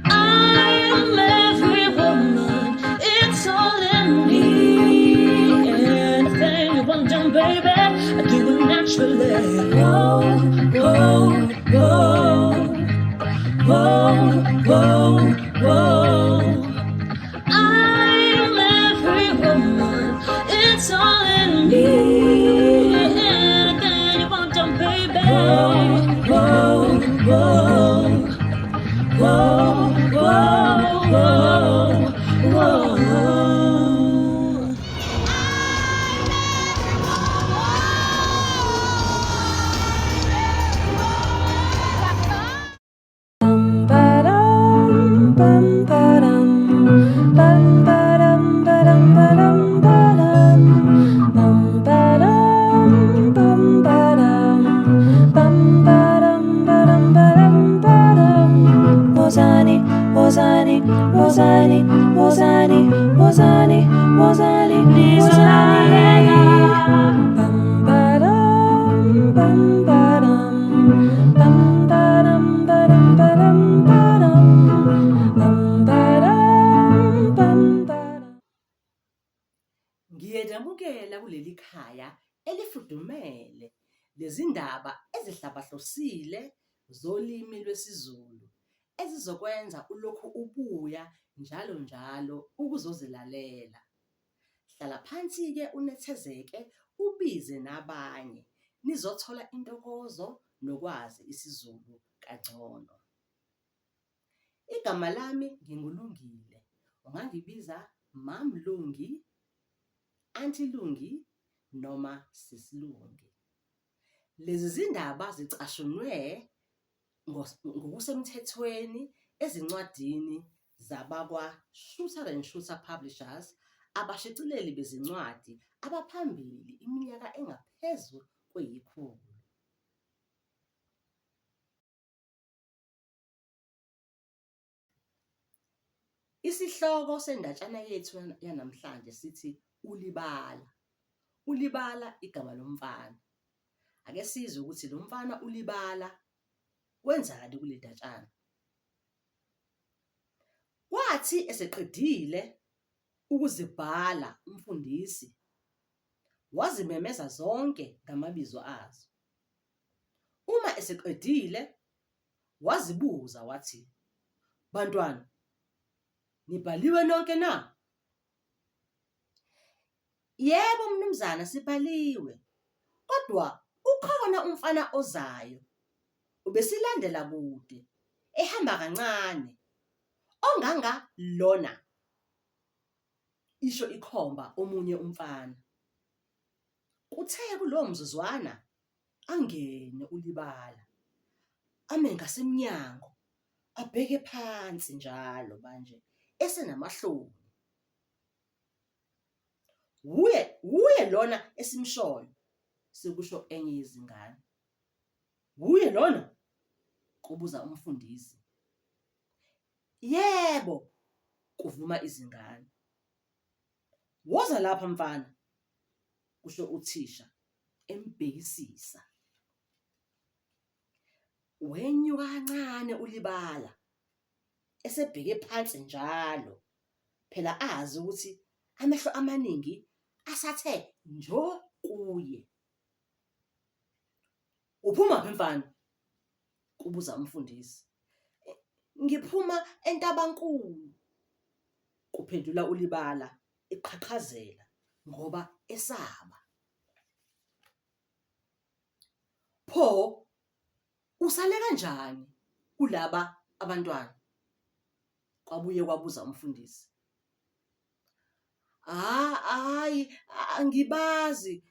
I am every woman, it's all in me. Anything you want done, baby, I do it naturally. Whoa, whoa, whoa, whoa, whoa, whoa. I am every woman, it's all in me. Anything you want done, baby. Whoa, whoa, whoa, whoa, whoa, whoa, whoa. Bum ba-dum, bum ba-dum, bum ba-dum, ba-dum, ba-dum, ba-dum, bum ba-dum, bum ba-dum, bum ba-dum, ba-dum, ba-dum, ba-dum. Wozani, wozani, wozani, wozani, wozani, wozani, wozani. Bum ba-dum, bum ba-dum, bum ba-dum, ba-dum, ba-dum, ba-dum, bum ba-dum, bum ba-dum. Ngiyedamukela kuleli khaya elifudumele lezindaba ezihlabahlosile zolimi lwesiZulu ezizokwenza ulokhu ubuya njalo njalo ukuzozilalela. Hlala phansi ke unethezeke ubize nabanye nizothola intokozo nokwazi isiZulu kangcono. Igama lami nginguLungile. Ungangibiza Mamlungi, Auntie Lungi noma Sisilungi. Lezi zindaba zicashunwe ngokusemthethweni ezincwadini zabakwa-Shuter and Shooter Publishers, abashicileli bezincwadi abaphambili iminyaka engaphezu kweyikhulu. Isihloko sendatshana yethu yanamhlanje sithi ulibala. Ulibala igama lomfana. Ake sizwe ukuthi lo mfana ulibala wenzani kule ndatshana. Kwathi eseqedile ukuzibhala umfundisi wazimemeza zonke ngamabizo azo. Uma eseqedile wazibuza wathi, "Bantwana, nibhaliwe nonke na?" "Yebo mnumzana, sibhaliwe. Kodwa ukhona umfana ozayo. Ubesilandela kude, ehamba kancane. Onganga lona." Isho ikhomba omunye umfana. Kuthe kulowo mzuzwana angene ulibala. Ame ngasemnyango, abheke phansi njalo manje esenamahloni. Uye lona esimshoyo, sekusho enye yezingane. "Uye lona?" kubuza umfundisi. "Yebo," kuvuma izingane. "Woza lapha mfana," kusho uthisha embhekisisa. Wenyuka kancane ulibala esebheke phansi njalo, phela azi ukuthi amehlo amaningi asathe njo kuye. "Uphuma phi mfana?" kubuza umfundisi. "Ngiphuma eNtabankulu," kuphendula ulibala eqhaqhazela ngoba esaba. "Pho usale kanjani kulaba abantwana?" kwabuye kwabuza umfundisi. Hayi, angibazi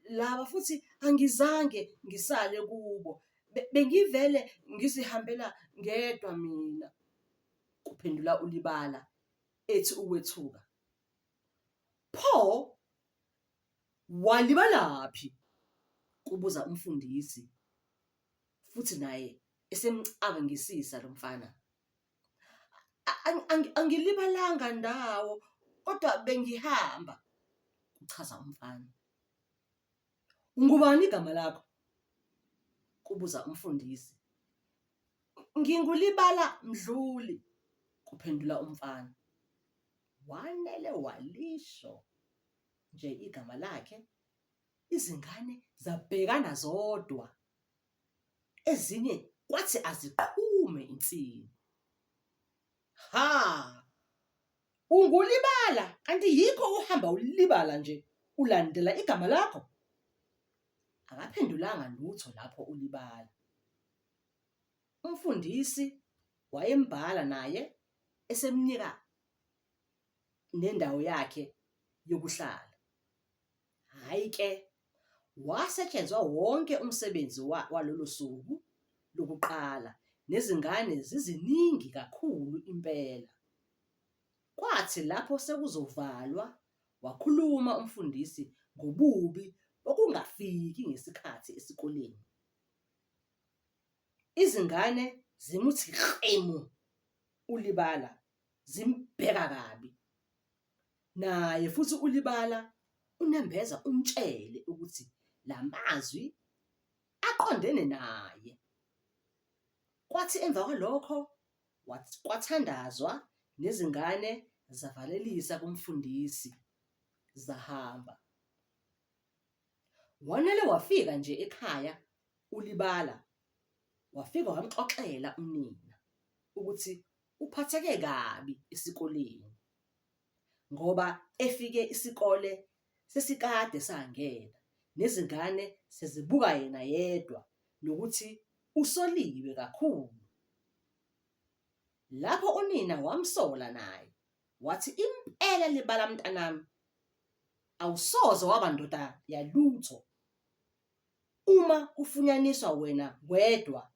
laba futhi angizange ngisale kubo. Bengivele ngizihambela ngedwa mina," kuphendula ulibala ethi ukwethuka. "Pho walibalaphi?" kubuza umfundisi futhi naye esemcabangisisa lo mfana. Angilibalanga ndawo, kodwa bengihamba," kuchaza umfana. "Ngubani igama lakho?" kubuza umfundisi. "Ngingulibala Mdluli," kuphendula umfana. Wanele walisho nje igama lakhe, izingane zabhekana zodwa. Ezinye kwathi aziqhume insini. Ha! Ungulibala kanti yikho uhamba ulibala nje ulandela igama lakho? Akaphendulanga lutho lapho ulibala. Umfundisi wayembhala naye esemnika nendawo yakhe yokuhlala. Hayi ke, wasetshenzwa wonke umsebenzi walolo suku lokuqala, nezingane ziziningi kakhulu impela. Kwathi lapho sekuzovalwa, wakhuluma umfundisi ngobubi bokungafiki ngesikhathi esikoleni. Izingane zimuthi qemu ulibala, zimbheka kabi. Naye futhi ulibala unembeza umtshele ukuthi lamazwi aqondene naye. Kwathi emva kwalokho kwathandazwa, nezingane zavalelisa kumfundisi zahamba. Wanele wafika nje ekhaya ulibala, wafika wamxoxela unina ukuthi uphatheke kabi esikoleni, ngoba efike isikole sesikade sangena, nezingane sezibuka yena yedwa, nokuthi usoliwe kakhulu. Lapho unina wamsola naye, wathi impela libala mntanami, awusoze waba ndoda yalutho uma kufunyaniswa wena wedwa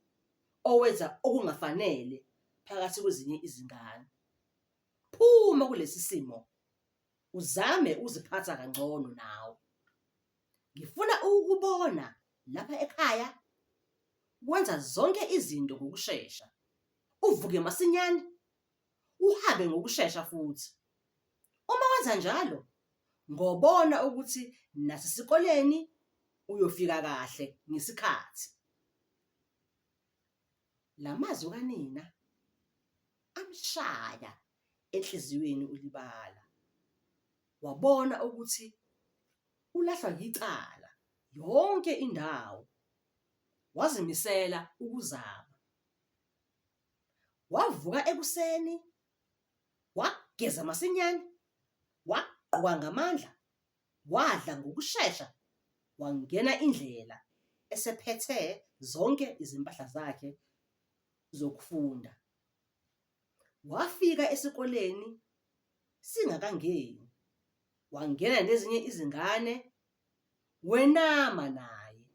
owenza okungafanele phakathi kwezinye izingane. Phuma kulesi simo, uzame uziphatha kangcono nawe. Ngifuna ukubona lapha ekhaya wenza zonke izinto ngokushesha, uvuke masinyane, uhambe ngokushesha futhi. Uma wenza njalo, ngobona ukuthi nasesikoleni uyofika kahle ngesikhathi. Lamazwi kanina amshaya enhliziyweni ulibala. Wabona ukuthi ulahlwa yicala yonke indawo. Wazimisela ukuzama. Wavuka ekuseni, wageza masinyane, wagqoka ngamandla, wadla ngokushesha, wangena indlela esephethe zonke izimpahla zakhe zokufunda. Wafika esikoleni singakangeni, wangena nezinye izingane, wenama naye.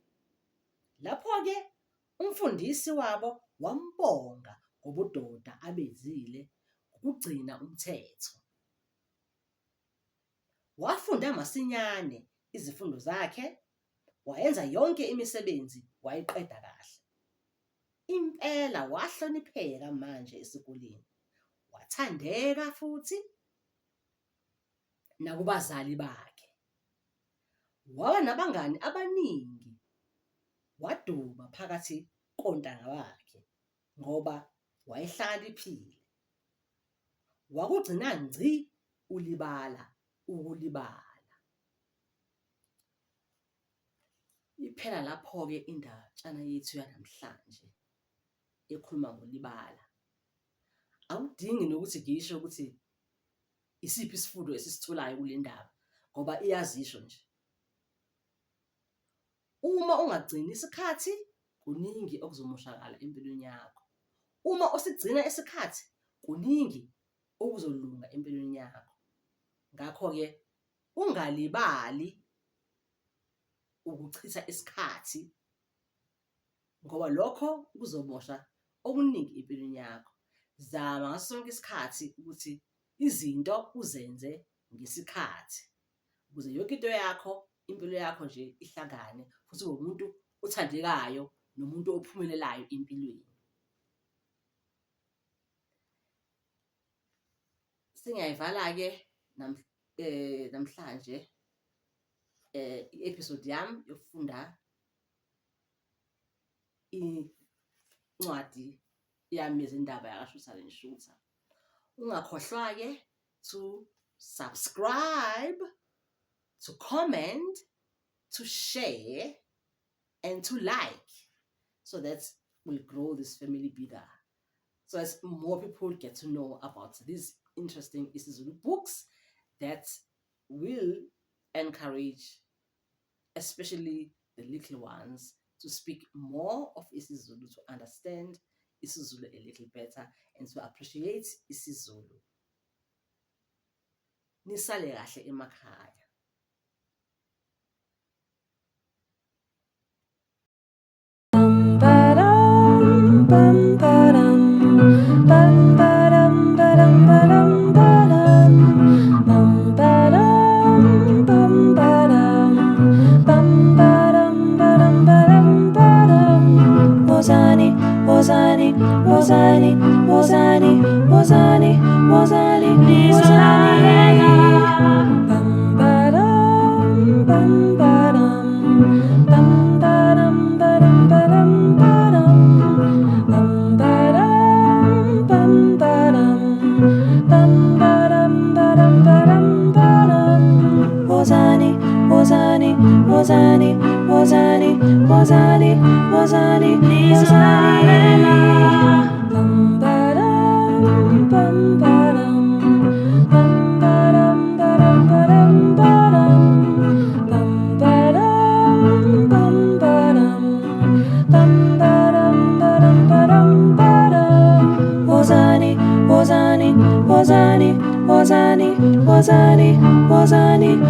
Lapho-ke umfundisi wabo wambonga ngobudoda abezile ukugcina umthetho. Wafunda masinyane izifundo zakhe, wayenza yonke imisebenzi wayiqeda kahle. Impela wahlonipheka manje esikoleni, wathandeka futhi nakubazali bakhe. Waba nabangani abaningi, waduma phakathi kontanga bakhe ngoba wayehlakaniphile. Wakugcina ngci ulibala ukulibala. Iphela lapho-ke indatshana yethu yanamhlanje ekhuluma ngolibala. Awudingi nokuthi ngisho ukuthi isiphi isifundo esisitholayo kule ndaba, ngoba iyazisho nje. Uma ungagcini isikhathi, kuningi okuzomoshakala empilweni yakho. Uma usigcina isikhathi, kuningi okuzolunga empilweni yakho. Ngakho-ke ungalibali ukuchitha isikhathi, ngoba lokho kuzomosha okuningi empilweni yakho. Zama ngaso sonke isikhathi ukuthi izinto uzenze ngesikhathi, ukuze yonke into yakho, impilo yakho nje ihlangane, futhi ube umuntu othandekayo nomuntu ophumelelayo empilweni. Singayivala-ke namhlanje i-episode yami yokufunda incwadi yami yezindaba yakaShutha and Shutha. Ungakhohlwa-ke to subscribe, to comment, to share, and to like, so that we'll grow this family bigger. So as more people get to know about these interesting isiZulu books that will encourage, especially the little ones, to speak more of isiZulu, to understand isiZulu a little better, and to appreciate isiZulu. Nisale kahle emakhaya. Wozani